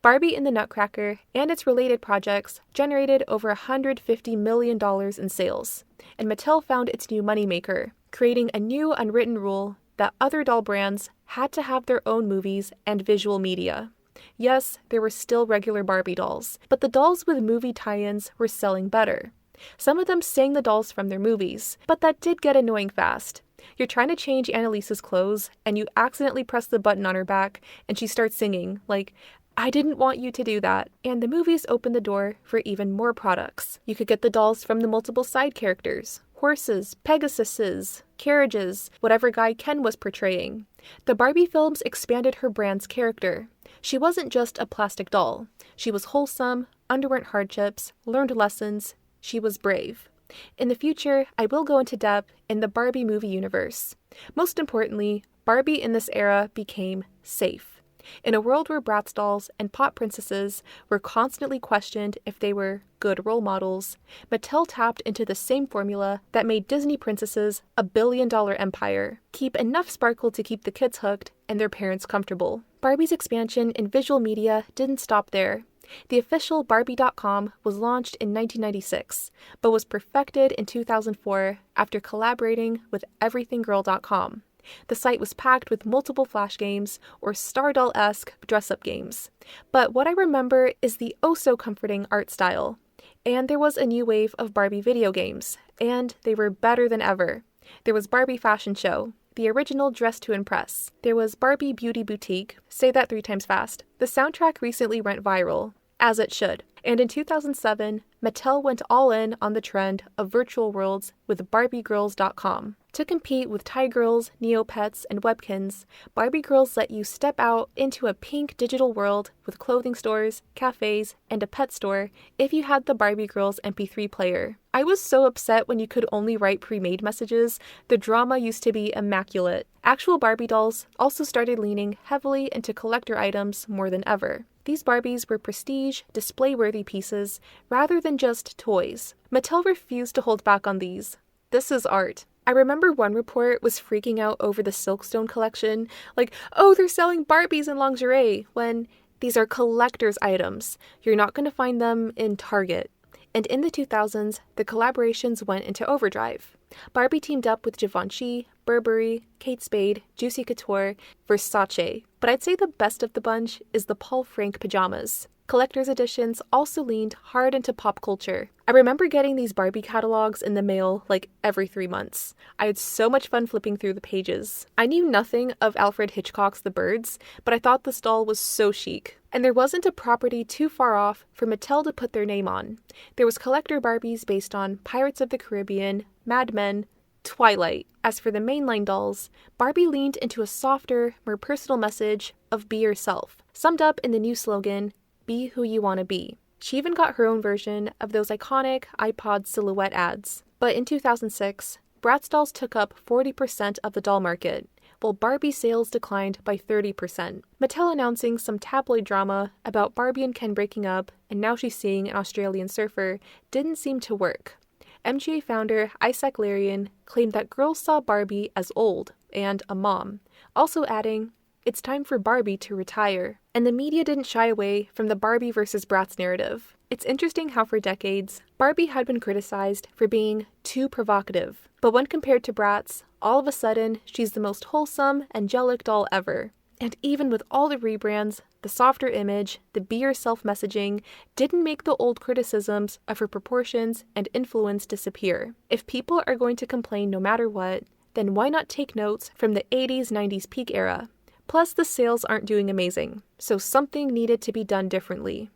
Barbie and the Nutcracker and its related projects generated over $150 million in sales, and Mattel found its new moneymaker, creating a new unwritten rule that other doll brands had to have their own movies and visual media. Yes, there were still regular Barbie dolls, but the dolls with movie tie-ins were selling better. Some of them sang the dolls from their movies, but that did get annoying fast. You're trying to change Annalise's clothes, and you accidentally press the button on her back, and she starts singing, like, "I didn't want you to do that." And the movies opened the door for even more products. You could get the dolls from the multiple side characters. Horses, Pegasuses, carriages, whatever guy Ken was portraying. The Barbie films expanded her brand's character. She wasn't just a plastic doll. She was wholesome, underwent hardships, learned lessons. She was brave. In the future, I will go into depth in the Barbie movie universe. Most importantly, Barbie in this era became safe. In a world where Bratz dolls and pop princesses were constantly questioned if they were good role models, Mattel tapped into the same formula that made Disney princesses a billion-dollar empire. Keep enough sparkle to keep the kids hooked and their parents comfortable. Barbie's expansion in visual media didn't stop there. The official Barbie.com was launched in 1996, but was perfected in 2004 after collaborating with EverythingGirl.com. The site was packed with multiple flash games or Star Doll-esque dress-up games. But what I remember is the oh-so-comforting art style. And there was a new wave of Barbie video games, and they were better than ever. There was Barbie Fashion Show, the original Dress to Impress. There was Barbie Beauty Boutique, say that 3 times fast. The soundtrack recently went viral, as it should. And in 2007, Mattel went all in on the trend of virtual worlds with BarbieGirls.com. To compete with Tie-Girls, Neopets, and Webkins, Barbie Girls let you step out into a pink digital world with clothing stores, cafes, and a pet store if you had the Barbie Girls MP3 player. I was so upset when you could only write pre-made messages. The drama used to be immaculate. Actual Barbie dolls also started leaning heavily into collector items more than ever. These Barbies were prestige, display-worthy pieces rather than just toys. Mattel refused to hold back on these. This is art. I remember one report was freaking out over the Silkstone collection, like, "Oh, they're selling Barbies in lingerie," when These are collector's items. You're not going to find them in Target. And in the 2000s, the collaborations went into overdrive. Barbie teamed up with Givenchy, Burberry, Kate Spade, Juicy Couture, Versace. But I'd say the best of the bunch is the Paul Frank pajamas. Collector's editions also leaned hard into pop culture. I remember getting these Barbie catalogs in the mail like every 3 months. I had so much fun flipping through the pages. I knew nothing of Alfred Hitchcock's The Birds, but I thought this doll was so chic. And there wasn't a property too far off for Mattel to put their name on. There was collector Barbies based on Pirates of the Caribbean, Mad Men, Twilight. As for the mainline dolls, Barbie leaned into a softer, more personal message of be yourself, summed up in the new slogan, be who you want to be. She even got her own version of those iconic iPod silhouette ads. But in 2006, Bratz dolls took up 40% of the doll market, while Barbie sales declined by 30%. Mattel announcing some tabloid drama about Barbie and Ken breaking up and now she's seeing an Australian surfer didn't seem to work. MGA founder Isaac Larian claimed that girls saw Barbie as old and a mom, also adding, "It's time for Barbie to retire." And the media didn't shy away from the Barbie versus Bratz narrative. It's interesting how for decades, Barbie had been criticized for being too provocative. But when compared to Bratz, all of a sudden, she's the most wholesome, angelic doll ever. And even with all the rebrands, the softer image, the be yourself messaging didn't make the old criticisms of her proportions and influence disappear. If people are going to complain no matter what, then why not take notes from the 80s, 90s peak era? Plus, the sales aren't doing amazing, so something needed to be done differently.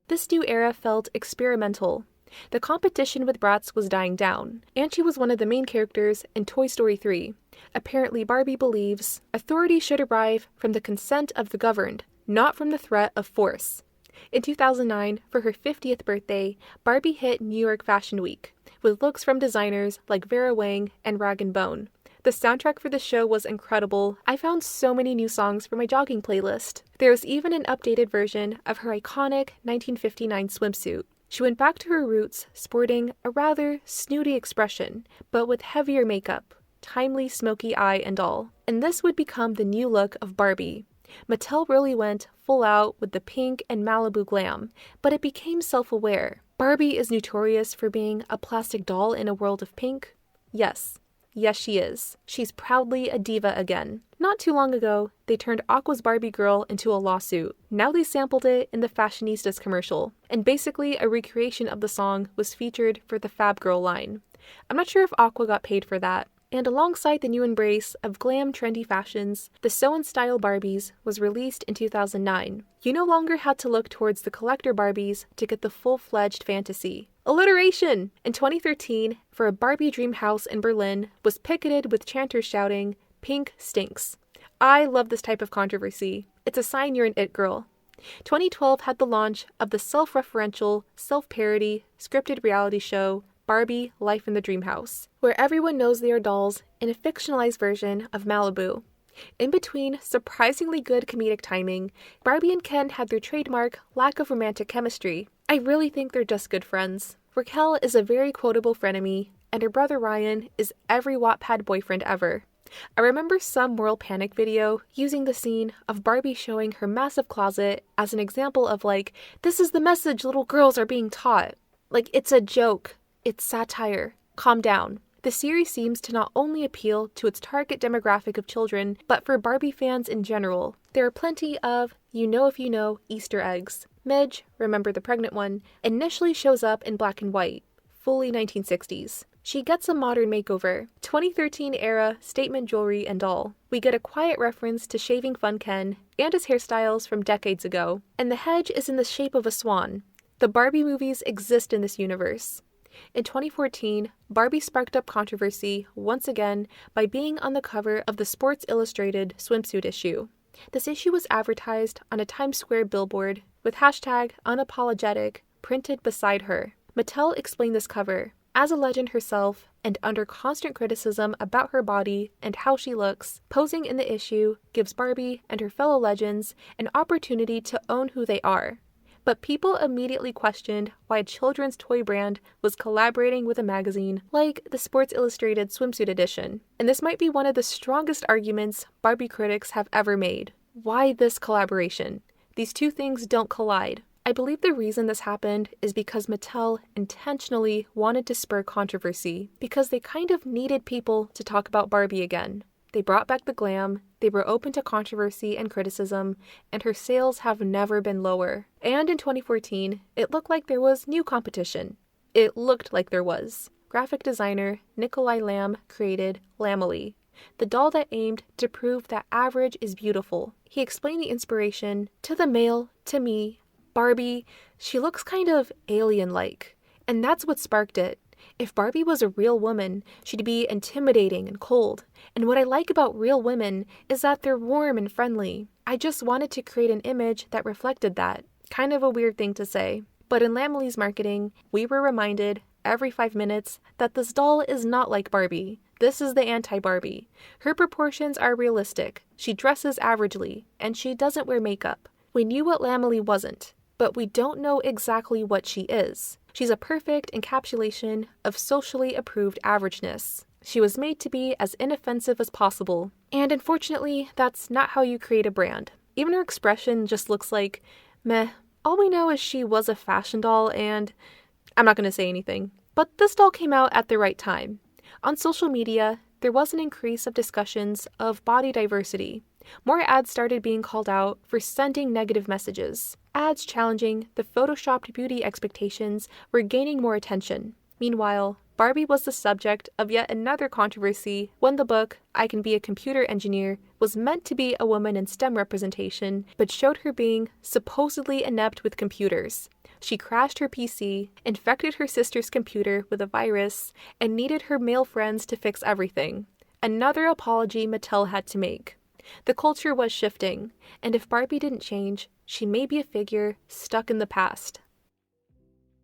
This new era felt experimental. The competition with Bratz was dying down, and she was one of the main characters in Toy Story 3. Apparently, Barbie believes authority should arrive from the consent of the governed, not from the threat of force. In 2009, for her 50th birthday, Barbie hit New York Fashion Week, with looks from designers like Vera Wang and Rag & Bone. The soundtrack for the show was incredible. I found so many new songs for my jogging playlist. There was even an updated version of her iconic 1959 swimsuit. She went back to her roots, sporting a rather snooty expression, but with heavier makeup, timely smoky eye and all. And this would become the new look of Barbie. Mattel really went full out with the pink and Malibu glam, but it became self-aware. Barbie is notorious for being a plastic doll in a world of pink. Yes, she is. She's proudly a diva again. Not too long ago, they turned Aqua's Barbie girl into a lawsuit. Now they sampled it in the Fashionistas commercial, and basically a recreation of the song was featured for the Fab Girl line. I'm not sure if Aqua got paid for that. And alongside the new embrace of glam trendy fashions, the Sew and Style Barbies was released in 2009. You no longer had to look towards the collector Barbies to get the full-fledged fantasy. Alliteration! In 2013, for a Barbie dream house in Berlin was picketed with chanters shouting, "Pink stinks." I love this type of controversy. It's a sign you're an it girl. 2012 had the launch of the self-referential, self-parody, scripted reality show, Barbie Life in the Dream House, where everyone knows they are dolls in a fictionalized version of Malibu. In between surprisingly good comedic timing, Barbie and Ken had their trademark lack of romantic chemistry. I really think they're just good friends. Raquel is a very quotable frenemy, and her brother Ryan is every Wattpad boyfriend ever. I remember some moral panic video using the scene of Barbie showing her massive closet as an example of like, this is the message little girls are being taught. Like, it's a joke. It's satire. Calm down. The series seems to not only appeal to its target demographic of children, but for Barbie fans in general. There are plenty of, you know if you know, Easter eggs. Midge, remember the pregnant one, initially shows up in black and white, fully 1960s. She gets a modern makeover, 2013 era statement jewelry and all. We get a quiet reference to Shaving Fun Ken and his hairstyles from decades ago. And the hedge is in the shape of a swan. The Barbie movies exist in this universe. In 2014, Barbie sparked up controversy once again by being on the cover of the Sports Illustrated swimsuit issue. This issue was advertised on a Times Square billboard with hashtag unapologetic printed beside her. Mattel explained this cover. As a legend herself, and under constant criticism about her body and how she looks, posing in the issue gives Barbie and her fellow legends an opportunity to own who they are. But people immediately questioned why a children's toy brand was collaborating with a magazine like the Sports Illustrated swimsuit edition. And this might be one of the strongest arguments Barbie critics have ever made. Why this collaboration? These two things don't collide. I believe the reason this happened is because Mattel intentionally wanted to spur controversy, because they kind of needed people to talk about Barbie again. They brought back the glam, they were open to controversy and criticism, and her sales have never been lower. And in 2014, it looked like there was new competition. It looked like there was. Graphic designer Nikolai Lamb created Lamely, the doll that aimed to prove that average is beautiful. He explained the inspiration to the male, to me, Barbie, she looks kind of alien-like, and that's what sparked it. If Barbie was a real woman, she'd be intimidating and cold, and what I like about real women is that they're warm and friendly. I just wanted to create an image that reflected that. Kind of a weird thing to say. But in Lamely's marketing, we were reminded every 5 minutes that this doll is not like Barbie. This is the anti-Barbie. Her proportions are realistic, she dresses averagely, and she doesn't wear makeup. We knew what Lamely wasn't, but we don't know exactly what she is. She's a perfect encapsulation of socially approved averageness. She was made to be as inoffensive as possible, and unfortunately, that's not how you create a brand. Even her expression just looks like, meh. All we know is she was a fashion doll, and I'm not going to say anything. But this doll came out at the right time. On social media, there was an increase of discussions of body diversity. More ads started being called out for sending negative messages. Ads challenging the photoshopped beauty expectations were gaining more attention. Meanwhile, Barbie was the subject of yet another controversy when the book, I Can Be a Computer Engineer, was meant to be a woman in STEM representation, but showed her being supposedly inept with computers. She crashed her PC, infected her sister's computer with a virus, and needed her male friends to fix everything. Another apology Mattel had to make. The culture was shifting, and if Barbie didn't change, she may be a figure stuck in the past.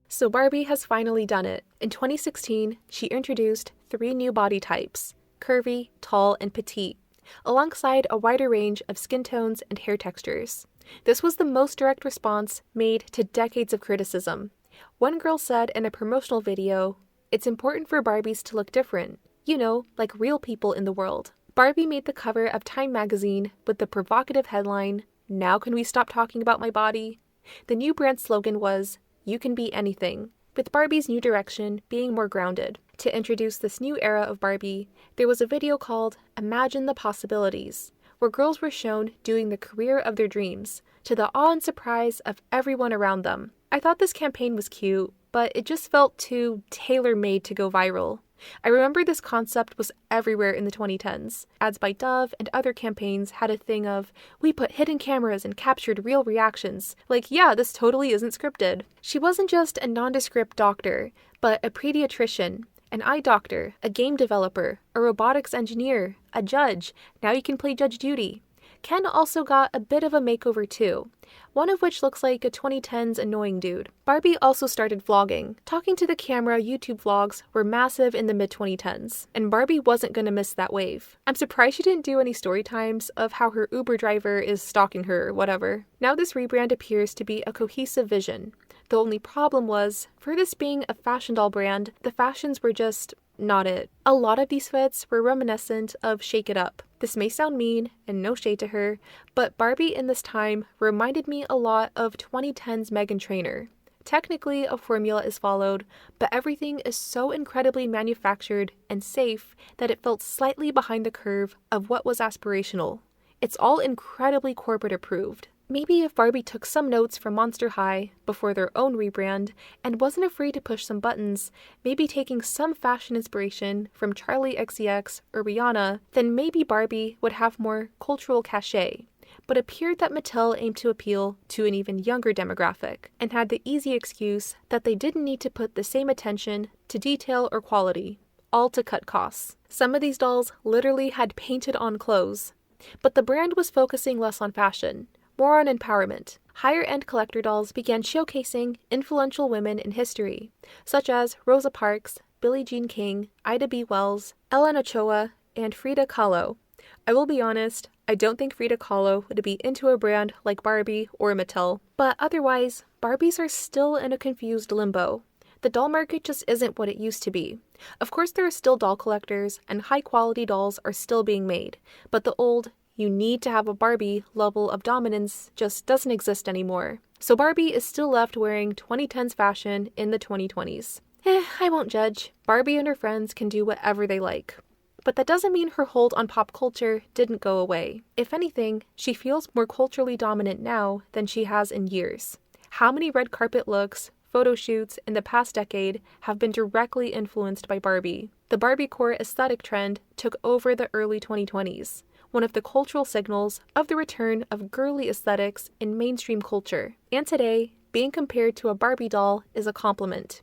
So Barbie has finally done it. In 2016, she introduced 3 new body types, curvy, tall, and petite, alongside a wider range of skin tones and hair textures. This was the most direct response made to decades of criticism. One girl said in a promotional video, "It's important for Barbies to look different, you know, like real people in the world." Barbie made the cover of Time magazine with the provocative headline, "Now can we stop talking about my body?" The new brand slogan was, "You can be anything," with Barbie's new direction being more grounded. To introduce this new era of Barbie, there was a video called Imagine the Possibilities, where girls were shown doing the career of their dreams, to the awe and surprise of everyone around them. I thought this campaign was cute, but it just felt too tailor-made to go viral. I remember this concept was everywhere in the 2010s. Ads by Dove and other campaigns had a thing of, we put hidden cameras and captured real reactions. Like, yeah, this totally isn't scripted. She wasn't just a nondescript doctor, but a pediatrician, an eye doctor, a game developer, a robotics engineer, a judge. Now you can play Judge Judy. Ken also got a bit of a makeover too, one of which looks like a 2010s annoying dude. Barbie also started vlogging. Talking to the camera YouTube vlogs were massive in the mid-2010s, and Barbie wasn't gonna miss that wave. I'm surprised she didn't do any story times of how her Uber driver is stalking her or whatever. Now this rebrand appears to be a cohesive vision. The only problem was, for this being a fashion doll brand, the fashions were just not it. A lot of these fits were reminiscent of Shake It Up. This may sound mean, and no shade to her, but Barbie in this time reminded me a lot of 2010's Meghan Trainor. Technically, a formula is followed, but everything is so incredibly manufactured and safe that it felt slightly behind the curve of what was aspirational. It's all incredibly corporate approved. Maybe if Barbie took some notes from Monster High before their own rebrand and wasn't afraid to push some buttons, maybe taking some fashion inspiration from Charli XCX or Rihanna, then maybe Barbie would have more cultural cachet. But appeared that Mattel aimed to appeal to an even younger demographic and had the easy excuse that they didn't need to put the same attention to detail or quality, all to cut costs. Some of these dolls literally had painted on clothes, but the brand was focusing less on fashion, more on empowerment. Higher-end collector dolls began showcasing influential women in history, such as Rosa Parks, Billie Jean King, Ida B. Wells, Ellen Ochoa, and Frida Kahlo. I will be honest, I don't think Frida Kahlo would be into a brand like Barbie or Mattel, but otherwise, Barbies are still in a confused limbo. The doll market just isn't what it used to be. Of course, there are still doll collectors, and high-quality dolls are still being made, but the old, you need to have a Barbie level of dominance just doesn't exist anymore. So Barbie is still left wearing 2010s fashion in the 2020s. I won't judge. Barbie and her friends can do whatever they like. But that doesn't mean her hold on pop culture didn't go away. If anything, she feels more culturally dominant now than she has in years. How many red carpet looks, photo shoots in the past decade have been directly influenced by Barbie? The Barbiecore aesthetic trend took over the early 2020s, one of the cultural signals of the return of girly aesthetics in mainstream culture. And today, being compared to a Barbie doll is a compliment.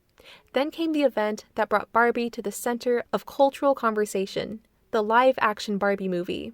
Then came the event that brought Barbie to the center of cultural conversation, the live-action Barbie movie.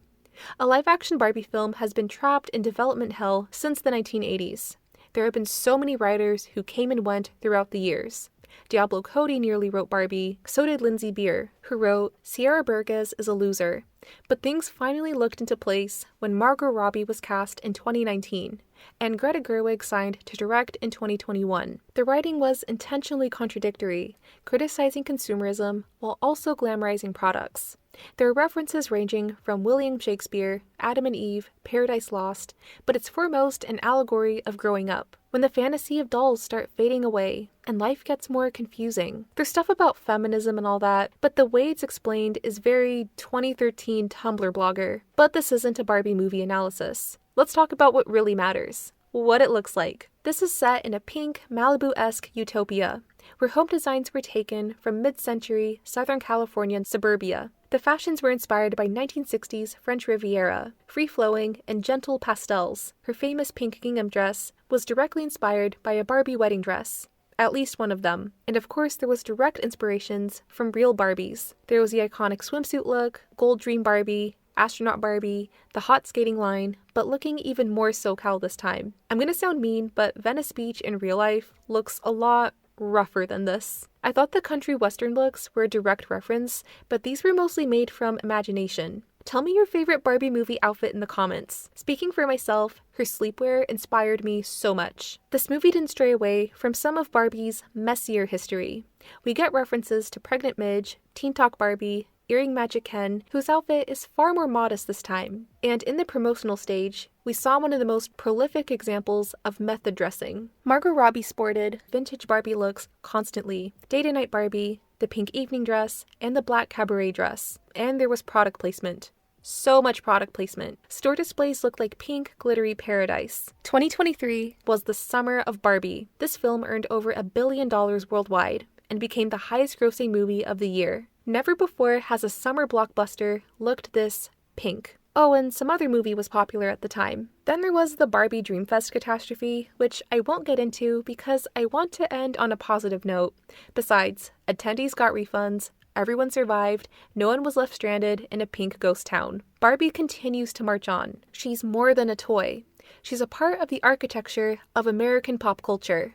A live-action Barbie film has been trapped in development hell since the 1980s. There have been so many writers who came and went throughout the years. Diablo Cody nearly wrote Barbie, so did Lindsay Beer, who wrote Sierra Burgess is a Loser. But things finally looked into place when Margot Robbie was cast in 2019, and Greta Gerwig signed to direct in 2021. The writing was intentionally contradictory, criticizing consumerism while also glamorizing products. There are references ranging from William Shakespeare, Adam and Eve, Paradise Lost, but it's foremost an allegory of growing up, when the fantasy of dolls start fading away and life gets more confusing. There's stuff about feminism and all that, but the way it's explained is very 2013 Tumblr blogger. But this isn't a Barbie movie analysis. Let's talk about what really matters, what it looks like. This is set in a pink, Malibu-esque utopia, where home designs were taken from mid-century Southern Californian suburbia. The fashions were inspired by 1960s French Riviera, free-flowing and gentle pastels. Her famous pink gingham dress was directly inspired by a Barbie wedding dress, at least one of them. And of course there was direct inspirations from real Barbies. There was the iconic swimsuit look, gold dream Barbie, astronaut Barbie, the hot skating line, but looking even more SoCal this time. I'm gonna sound mean, but Venice Beach in real life looks a lot rougher than this. I thought the country western looks were a direct reference, but these were mostly made from imagination. Tell me your favorite Barbie movie outfit in the comments. Speaking for myself, her sleepwear inspired me so much. This movie didn't stray away from some of Barbie's messier history. We get references to Pregnant Midge, Teen Talk Barbie, Earring Magic Ken, whose outfit is far more modest this time. And in the promotional stage, we saw one of the most prolific examples of method dressing. Margot Robbie sported vintage Barbie looks constantly. Day-to-night Barbie, the pink evening dress, and the black cabaret dress. And there was product placement. So much product placement. Store displays looked like pink, glittery paradise. 2023 was the summer of Barbie. This film earned over $1 billion worldwide and became the highest grossing movie of the year. Never before has a summer blockbuster looked this pink. Oh, and some other movie was popular at the time. Then there was the Barbie Dreamfest catastrophe, which I won't get into because I want to end on a positive note. Besides, attendees got refunds, everyone survived, no one was left stranded in a pink ghost town. Barbie continues to march on. She's more than a toy. She's a part of the architecture of American pop culture.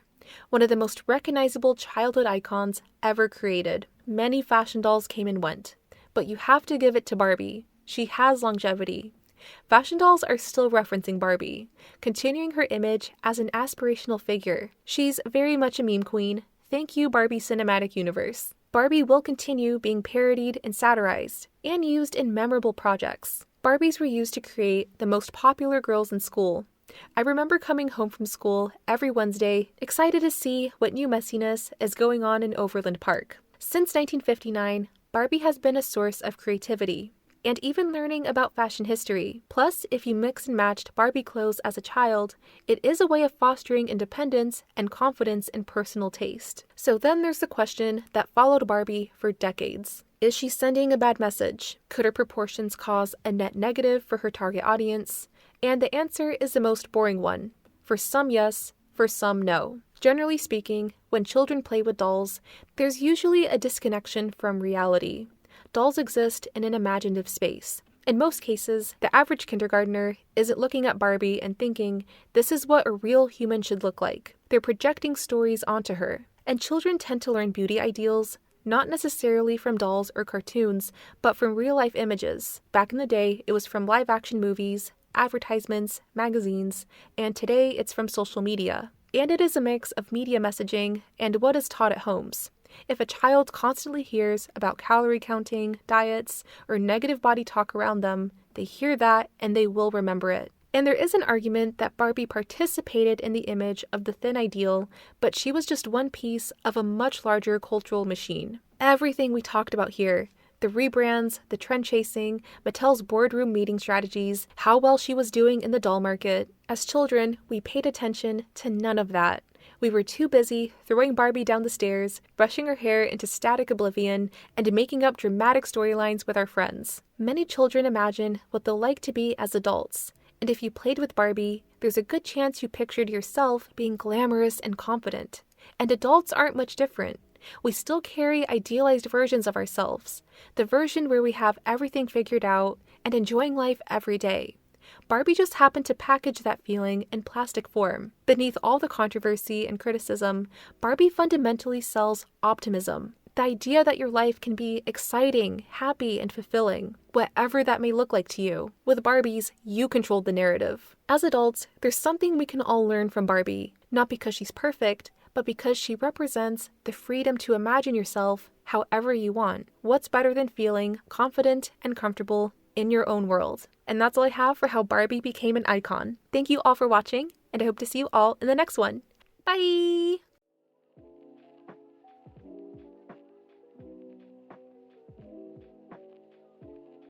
One of the most recognizable childhood icons ever created. Many fashion dolls came and went, but you have to give it to Barbie. She has longevity. Fashion dolls are still referencing Barbie, continuing her image as an aspirational figure. She's very much a meme queen. Thank you, Barbie Cinematic Universe. Barbie will continue being parodied and satirized, and used in memorable projects. Barbies were used to create the most popular girls in school. I remember coming home from school every Wednesday, excited to see what new messiness is going on in Overland Park. Since 1959, Barbie has been a source of creativity, and even learning about fashion history. Plus, if you mix and matched Barbie clothes as a child, it is a way of fostering independence and confidence in personal taste. So then there's the question that followed Barbie for decades. Is she sending a bad message? Could her proportions cause a net negative for her target audience? And the answer is the most boring one. For some, yes. For some, no. Generally speaking, when children play with dolls, there's usually a disconnection from reality. Dolls exist in an imaginative space. In most cases, the average kindergartner isn't looking at Barbie and thinking, this is what a real human should look like. They're projecting stories onto her. And children tend to learn beauty ideals, not necessarily from dolls or cartoons, but from real-life images. Back in the day, it was from live-action movies, advertisements, magazines, and today it's from social media. And it is a mix of media messaging and what is taught at homes. If a child constantly hears about calorie counting, diets, or negative body talk around them, they hear that, and they will remember it. And there is an argument that Barbie participated in the image of the thin ideal, but she was just one piece of a much larger cultural machine. Everything we talked about here, the rebrands, the trend chasing, Mattel's boardroom meeting strategies, how well she was doing in the doll market. As children, we paid attention to none of that. We were too busy throwing Barbie down the stairs, brushing her hair into static oblivion, and making up dramatic storylines with our friends. Many children imagine what they'll like to be as adults. And if you played with Barbie, there's a good chance you pictured yourself being glamorous and confident. And adults aren't much different. We still carry idealized versions of ourselves, the version where we have everything figured out and enjoying life every day. Barbie just happened to package that feeling in plastic form. Beneath all the controversy and criticism, Barbie fundamentally sells optimism. The idea that your life can be exciting, happy, and fulfilling, whatever that may look like to you. With Barbies, you controlled the narrative. As adults, there's something we can all learn from Barbie, not because she's perfect, but because she represents the freedom to imagine yourself however you want. What's better than feeling confident and comfortable in your own world? And that's all I have for how Barbie became an icon. Thank you all for watching, and I hope to see you all in the next one. Bye!